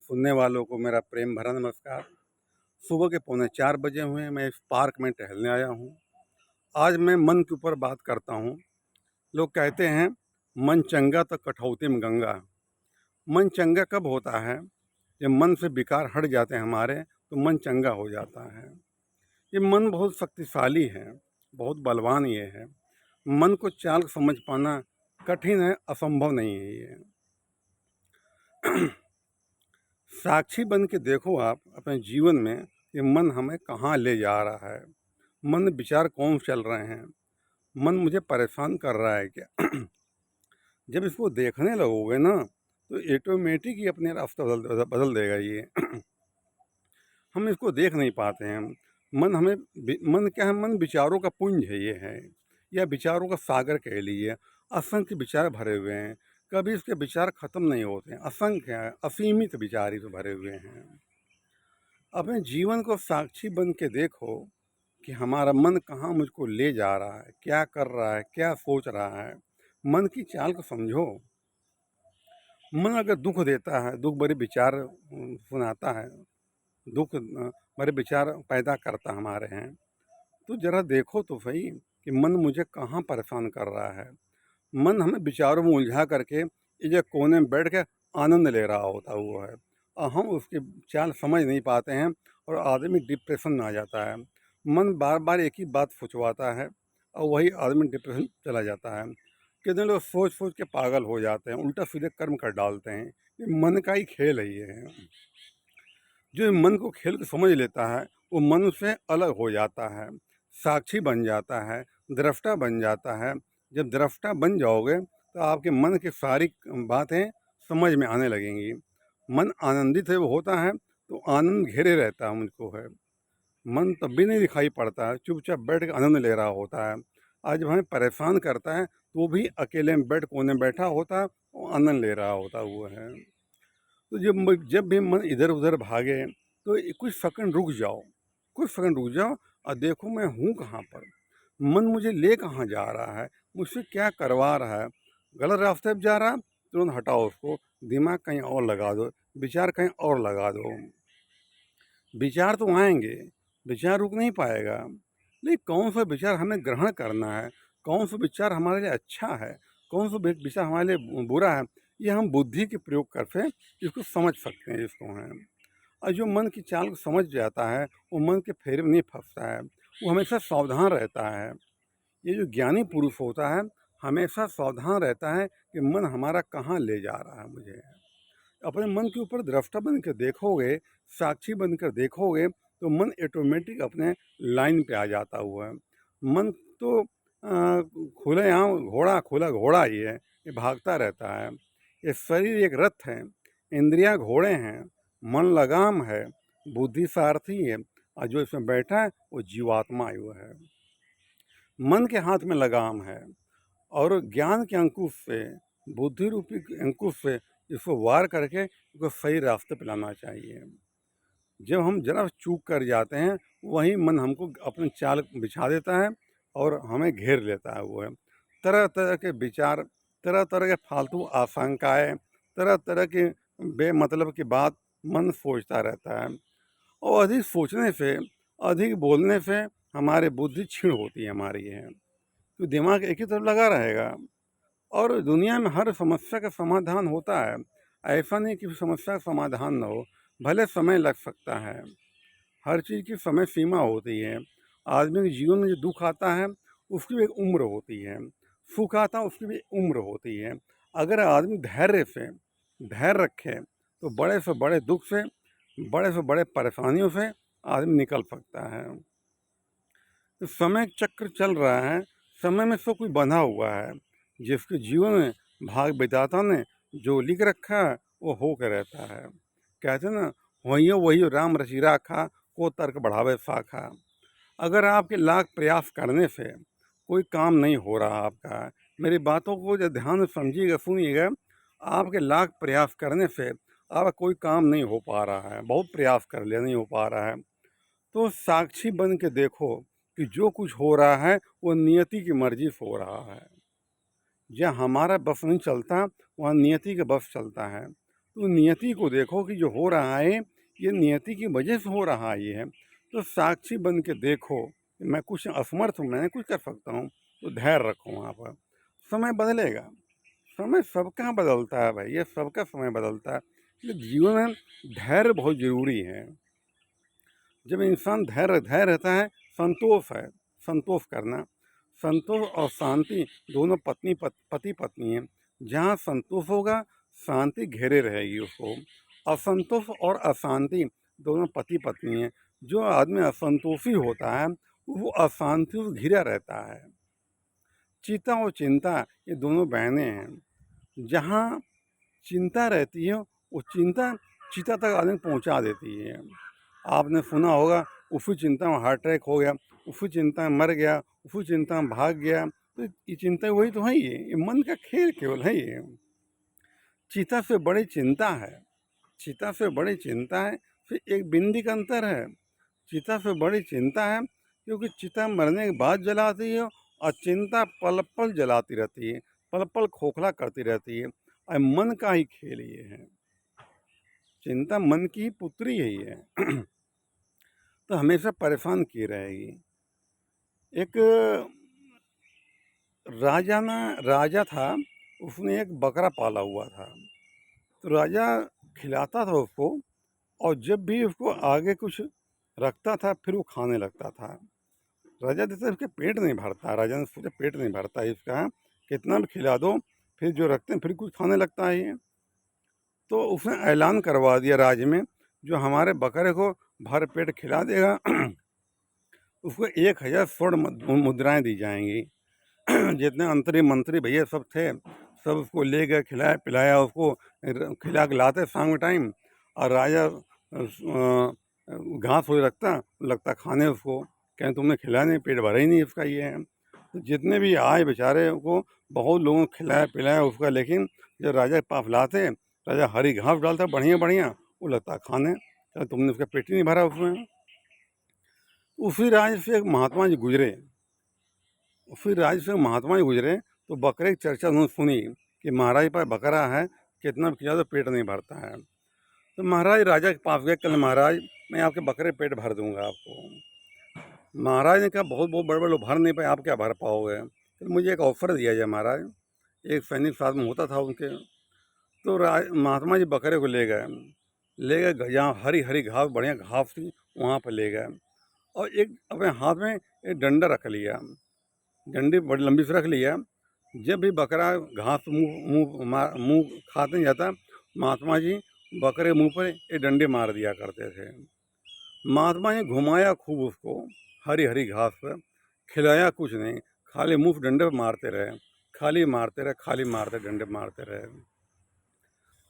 सुनने वालों को मेरा प्रेम भरा नमस्कार। सुबह के 3:45 बजे हुए हैं, मैं इस पार्क में टहलने आया हूँ। आज मैं मन के ऊपर बात करता हूँ। लोग कहते हैं मन चंगा तो कठौती में गंगा। मन चंगा कब होता है? जब मन से विकार हट जाते हैं हमारे, तो मन चंगा हो जाता है। ये मन बहुत शक्तिशाली है, बहुत बलवान ये है। मन को चाल समझ पाना कठिन है, असंभव नहीं है ये। साक्षी बन के देखो आप अपने जीवन में कि मन हमें कहाँ ले जा रहा है। मन विचार कौन चल रहे हैं, मन मुझे परेशान कर रहा है क्या? जब इसको देखने लगोगे ना, तो ऑटोमेटिक ही अपने रास्ता बदल बदल देगा ये। हम इसको देख नहीं पाते हैं। मन क्या है? मन विचारों का पुंज है ये है, या विचारों का सागर कह लीजिए। असंख्य विचार भरे हुए हैं, कभी इसके विचार खत्म नहीं होते हैं। असंख्य हैं, असीमित विचार इस भरे हुए हैं। अपने जीवन को साक्षी बन के देखो कि हमारा मन कहाँ मुझको ले जा रहा है, क्या कर रहा है, क्या सोच रहा है। मन की चाल को समझो। मन अगर दुख देता है, दुख भरे विचार सुनाता है, दुख भरे विचार पैदा करता हमारे हैं, तो जरा देखो तो सही कि मन मुझे कहाँ परेशान कर रहा है। मन हमें विचारों में उलझा करके इधर कोने में बैठ के आनंद ले रहा होता हुआ है, और हम उसकी चाल समझ नहीं पाते हैं, और आदमी डिप्रेशन में आ जाता है। मन बार बार एक ही बात सोचवाता है, और वही आदमी डिप्रेशन चला जाता है। कितने लोग सोच सोच के पागल हो जाते हैं, उल्टा सीधे कर्म कर डालते हैं। ये मन का ही खेल है ये है। जो मन को खेल को समझ लेता है, वो मन से अलग हो जाता है, साक्षी बन जाता है, दृष्टा बन जाता है। जब दृष्टा बन जाओगे, तो आपके मन की सारी बातें समझ में आने लगेंगी। मन आनंदित है वो होता है, तो आनंद घेरे रहता है मुझको है। मन तब भी नहीं दिखाई पड़ता है, चुपचाप बैठ के आनंद ले रहा होता है। आज हमें परेशान करता है, तो भी अकेले में बैठ कोने में बैठा होता है, वो आनंद ले रहा होता हुआ है। तो जब भी मन इधर उधर भागे, तो कुछ सेकंड रुक जाओ, कुछ सेकंड रुक जाओ, और देखो मैं हूँ कहाँ पर। मन मुझे ले कहाँ जा रहा है, मुझसे क्या करवा रहा है। गलत रास्ते पर जा रहा है, तुरंत हटाओ उसको, दिमाग कहीं और लगा दो, विचार कहीं और लगा दो। विचार तो आएंगे, विचार रुक नहीं पाएगा, लेकिन कौन सा विचार हमें ग्रहण करना है, कौन सा विचार हमारे लिए अच्छा है, कौन सा विचार हमारे लिए बुरा है, ये हम बुद्धि के प्रयोग करके इसको समझ सकते हैं, इसको हैं। और जो मन की चाल को समझ जाता है, वो मन के फेरे में नहीं फंसता है, वो हमेशा सावधान रहता है। ये जो ज्ञानी पुरुष होता है, हमेशा सावधान रहता है कि मन हमारा कहाँ ले जा रहा है मुझे। अपने मन के ऊपर दृष्टा बनकर देखोगे, साक्षी बनकर देखोगे, तो मन ऑटोमेटिक अपने लाइन पे आ जाता हुआ है। मन तो खुलेआम घोड़ा, खुला घोड़ा ही है, ये भागता रहता है। ये शरीर एक रथ है, इंद्रियां घोड़े हैं, मन लगाम है, बुद्धि सारथी है, और जो इसमें बैठा है वो जीवात्मा ही है। मन के हाथ में लगाम है, और ज्ञान के अंकुश से, बुद्धि रूपी अंकुश से इसको वार करके इसको सही रास्ते पे लाना चाहिए। जब हम जरा चूक कर जाते हैं, वहीं मन हमको अपनी चाल बिछा देता है, और हमें घेर लेता है वो है। तरह तरह के विचार, तरह तरह के फालतू आशंकाएँ, तरह तरह की बेमतलब की बात मन सोचता रहता है, और अधिक सोचने से, अधिक बोलने से हमारी बुद्धि क्षीण होती है हमारी है। तो दिमाग एक ही तरफ लगा रहेगा, और दुनिया में हर समस्या का समाधान होता है। ऐसा नहीं कि समस्या का समाधान ना हो, भले समय लग सकता है। हर चीज़ की समय सीमा होती है। आदमी के जीवन में जो दुख आता है, उसकी भी एक उम्र होती है, सुख आता है उसकी भी एक उम्र होती है। अगर आदमी धैर्य से धैर्य रखे, तो बड़े से बड़े दुख से, बड़े से बड़े परेशानियों से आदमी निकल सकता है। तो समय चक्र चल रहा है, समय में सब कुछ बंधा हुआ है। जिसके जीवन में भाग विधाता ने जो लिख रखा है, वो हो के रहता है। कहते ना, वही राम रचि राखा, को तर्क बढ़ावे साखा। अगर आपके लाख प्रयास करने से कोई काम नहीं हो रहा आपका, मेरी बातों को जो ध्यान से समझिएगा, सुनिएगा। आपके लाख प्रयास करने से आपका कोई काम नहीं हो पा रहा है, बहुत प्रयास कर लिया, नहीं हो पा रहा है, तो साक्षी बन के देखो कि जो कुछ हो रहा है वो नियति की मर्जी से हो रहा है। जहाँ हमारा बस नहीं चलता, वहाँ नियति का बस चलता है। तो नियति को देखो कि जो हो रहा है ये नियति की वजह से हो रहा है ये है। तो साक्षी बन के देखो कि मैं कुछ असमर्थ हूँ, मैं कुछ कर सकता हूँ, तो धैर्य रखो वहाँ पर। समय बदलेगा, समय सबका बदलता है भाई, ये सबका समय बदलता है। इसलिए जीवन में धैर्य बहुत ज़रूरी है। जब इंसान धैर्य धैर्य रहता है, संतोष है, संतोष करना, संतोष और शांति दोनों पति पत्नी हैं। जहाँ संतोष होगा शांति घेरे रहेगी उसको। असंतोष और अशांति दोनों पति पत्नी हैं। जो आदमी असंतोषी होता है वो अशांति से घिरा रहता है। चिता और चिंता ये दोनों बहनें हैं। जहाँ चिंता रहती है वो चिंता चिता तक आदमी पहुँचा देती है। आपने सुना होगा उसी चिंता में हार्ट अटैक हो गया, उसी चिंता में मर गया, उसी चिंता में भाग गया। तो ये चिंता वही तो है, ये मन का खेल केवल है ये। चिता से बड़ी चिंता है, चिता से बड़ी चिंता है, फिर एक बिंदी का अंतर है। चिता से बड़ी चिंता है क्योंकि चिता मरने के बाद जलाती है और चिंता पल पल जलाती रहती है, पल पल खोखला करती रहती है। और मन का ही खेल ये है, चिंता मन की ही पुत्री है ये। तो हमेशा परेशान किए रहेगी। एक राजा था, उसने एक बकरा पाला हुआ था। तो राजा खिलाता था उसको और जब भी उसको आगे कुछ रखता था फिर वो खाने लगता था। राजा देखते इसके पेट नहीं भरता, राजा ने सोचा पेट नहीं भरता है इसका, कितना भी खिला दो फिर जो रखते हैं फिर कुछ खाने लगता है ये। तो उसने ऐलान करवा दिया राज्य में, जो हमारे बकरे को भर पेट खिला देगा उसको 1000 स्वर्ण मुद्राएं दी जाएंगी। जितने मंत्री भैया सब थे सब उसको ले गए, खिलाया पिलाया उसको, खिला के लाते शाम के टाइम। और राजा घास हो लगता खाने उसको, कहें तुमने खिलाया नहीं, पेट भरा ही नहीं इसका ये है। तो जितने भी आए बेचारे को बहुत लोगों को खिलाया पिलाया उसका, लेकिन जब राजा के पास लाते राजा हरी घास डालता बढ़िया बढ़िया, वो लगता खाने, तो तुमने उसका पेट ही नहीं भरा उसमें। उसी राज्य से एक महात्मा जी गुजरे, तो बकरे की चर्चा उन्होंने सुनी कि महाराज पर बकरा है, कितना भी खिला तो पेट नहीं भरता है। तो महाराज राजा के पास गए, कल महाराज मैं आपके बकरे पेट भर दूंगा आपको। महाराज ने कहा बहुत बहुत बड़े बड़े लोग भर नहीं पाए, आप क्या भर पाओगे, तो मुझे एक ऑफर दिया जाए महाराज। एक सैनिक साथ में होता था उनके। तो महात्मा जी बकरे को ले गए जहाँ हरी हरी घास बढ़िया घास थी वहाँ पर ले गए, और एक अपने हाथ में एक डंडा रख लिया, डंडी बड़ी लंबी से रख लिया। जब भी बकरा घास मुंह खाते जाता महात्मा जी बकरे मुंह पर एक डंडे मार दिया करते थे। महात्मा जी घुमाया खूब उसको हरी हरी घास पर, खिलाया कुछ नहीं, खाली मुंह डंडे पर मारते रहे, खाली मारते डंडे मारते रहे।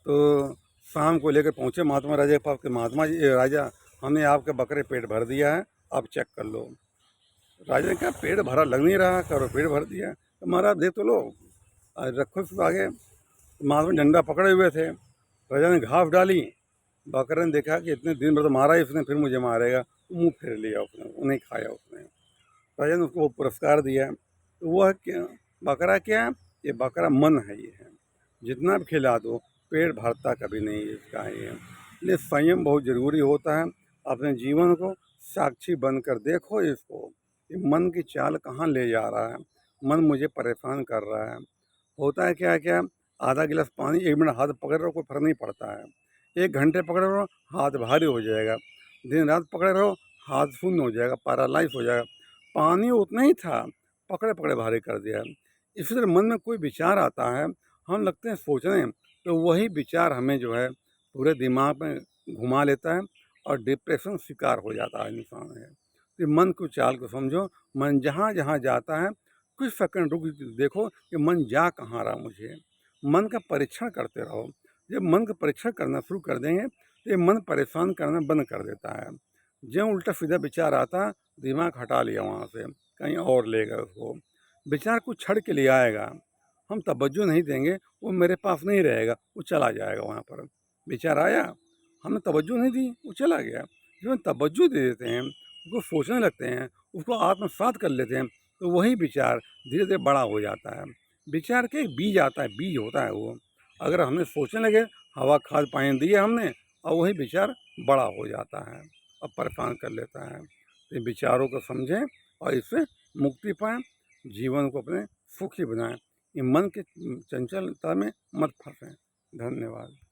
तो शाम को लेकर पहुँचे महात्मा राजा के पास, महात्मा जी राजा हमने आपके बकरे पेट भर दिया है, आप चेक कर लो। राजा ने कहा पेट भरा लग नहीं रहा, करो पेट भर दिया। तो महाराज देख तो लो, रखो उसको आगे। महात्मा डंडा पकड़े हुए थे, राजा ने घास डाली, बकरे ने देखा कि इतने दिन भर तो मारा ही उसने, फिर मुझे मारेगा, मुंह फेर लिया उसने, उन्हें खाया उसने। राजा ने उसको पुरस्कार दिया। तो वह क्या बकरा, क्या ये बकरा मन है, ये है जितना भी खिला दो पेट भरता कभी नहीं इसका ये। इसलिए संयम बहुत ज़रूरी होता है। अपने जीवन को साक्षी बनकर देखो इसको, ये मन की चाल कहाँ ले जा रहा है, मन मुझे परेशान कर रहा है। होता है क्या क्या, आधा गिलास पानी 1 मिनट हाथ पकड़ रहो कोई फर्क नहीं पड़ता है, 1 घंटे पकड़े रहो हाथ भारी हो जाएगा, दिन रात पकड़े रहो हाथ शून्य हो जाएगा, पैरालाइज हो जाएगा। पानी उतना ही था, पकड़े पकड़े भारी कर दिया। इसी तरह मन में कोई विचार आता है, हम लगते हैं सोचने, तो वही विचार हमें जो है पूरे दिमाग में घुमा लेता है और डिप्रेशन शिकार हो जाता है इंसान है। तो मन को चाल को समझो, मन जहाँ जहाँ जाता है कुछ सेकंड रुक देखो कि मन जा कहाँ रहा मुझे। मन का परीक्षण करते रहो। जब मन का परीक्षण करना शुरू कर देंगे तो ये मन परेशान करना बंद कर देता है। जब उल्टा सीधा विचार आता दिमाग हटा लिया वहाँ से, कहीं और ले गए उसको। विचार कुछ छड़ के लिए आएगा, हम तवज्जो नहीं देंगे, वो मेरे पास नहीं रहेगा, वो चला जाएगा वहाँ पर। विचार आया, हमने तवज्जो नहीं दी, वो चला गया। जब हम तवज्जो दे देते हैं, उसको सोचने लगते हैं, उसको आत्मसात कर लेते हैं, तो वही विचार धीरे धीरे बड़ा हो जाता है। विचार के एक बीज आता है, बीज होता है वो। अगर हमें सोचने लगे हवा खाद पानी दिए हमने और वही विचार बड़ा हो जाता है और परेशान कर लेता है। इन विचारों को समझें और इससे मुक्ति पाएँ, जीवन को अपने सुखी बनाएँ। ये मन की चंचलता में मत फंसें। धन्यवाद।